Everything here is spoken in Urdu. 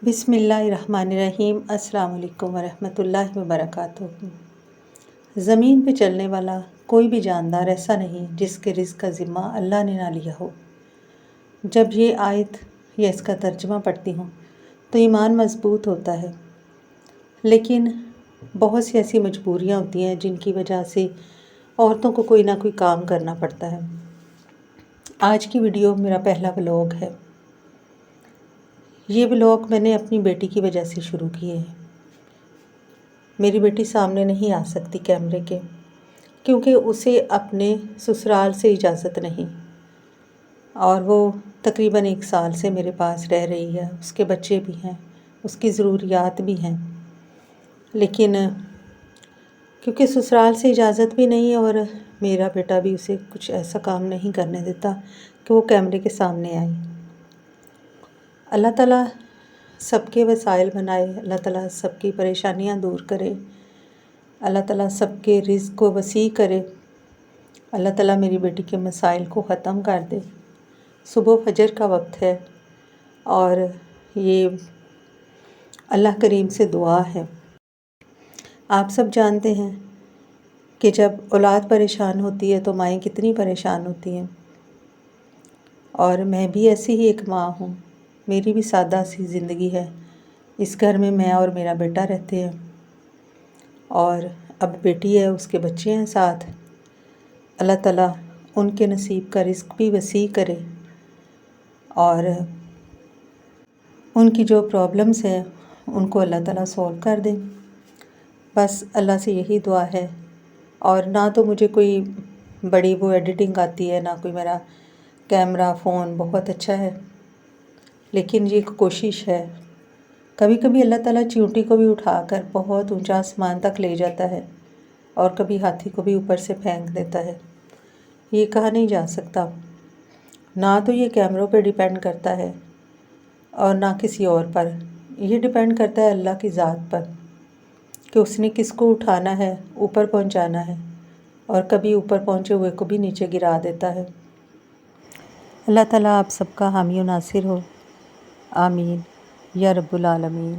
بسم اللہ الرحمن الرحیم۔ السلام علیکم ورحمۃ اللہ وبرکاتہ۔ زمین پہ چلنے والا کوئی بھی جاندار ایسا نہیں جس کے رزق کا ذمہ اللہ نے نہ لیا ہو۔ جب یہ آیت یا اس کا ترجمہ پڑھتی ہوں تو ایمان مضبوط ہوتا ہے، لیکن بہت سی ایسی مجبوریاں ہوتی ہیں جن کی وجہ سے عورتوں کو کوئی نہ کوئی کام کرنا پڑتا ہے۔ آج کی ویڈیو میرا پہلا ولاگ ہے۔ یہ ولاگ میں نے اپنی بیٹی کی وجہ سے شروع کیے ہیں۔ میری بیٹی سامنے نہیں آ سکتی کیمرے کے، کیونکہ اسے اپنے سسرال سے اجازت نہیں، اور وہ تقریباً 1 سال سے میرے پاس رہ رہی ہے۔ اس کے بچے بھی ہیں، اس کی ضروریات بھی ہیں، لیکن کیونکہ سسرال سے اجازت بھی نہیں اور میرا بیٹا بھی اسے کچھ ایسا کام نہیں کرنے دیتا کہ وہ کیمرے کے سامنے آئے۔ اللہ تعالیٰ سب کے وسائل بنائے، اللہ تعالیٰ سب کی پریشانیاں دور کرے، اللہ تعالیٰ سب کے رزق کو وسیع کرے، اللہ تعالیٰ میری بیٹی کے مسائل کو ختم کر دے۔ صبح فجر کا وقت ہے اور یہ اللہ کریم سے دعا ہے۔ آپ سب جانتے ہیں کہ جب اولاد پریشان ہوتی ہے تو مائیں کتنی پریشان ہوتی ہیں، اور میں بھی ایسی ہی ایک ماں ہوں۔ میری بھی سادہ سی زندگی ہے۔ اس گھر میں میں اور میرا بیٹا رہتے ہیں، اور اب بیٹی ہے، اس کے بچے ہیں ساتھ۔ اللہ تعالیٰ ان کے نصیب کا رزق بھی وسیع کرے اور ان کی جو پرابلمز ہیں ان کو اللہ تعالیٰ سولو کر دے۔ بس اللہ سے یہی دعا ہے۔ اور نہ تو مجھے کوئی بڑی وہ ایڈیٹنگ آتی ہے، نہ کوئی میرا کیمرہ فون بہت اچھا ہے، لیکن یہ ایک کوشش ہے۔ کبھی کبھی اللہ تعالیٰ چیونٹی کو بھی اٹھا کر بہت اونچا آسمان تک لے جاتا ہے، اور کبھی ہاتھی کو بھی اوپر سے پھینک دیتا ہے۔ یہ کہا نہیں جا سکتا۔ نہ تو یہ کیمروں پہ ڈیپینڈ کرتا ہے اور نہ کسی اور پر۔ یہ ڈیپینڈ کرتا ہے اللہ کی ذات پر کہ اس نے کس کو اٹھانا ہے، اوپر پہنچانا ہے، اور کبھی اوپر پہنچے ہوئے کو بھی نیچے گرا دیتا ہے۔ اللہ تعالیٰ آپ سب کا حامی و ناصر ہو، آمین یا رب العالمین۔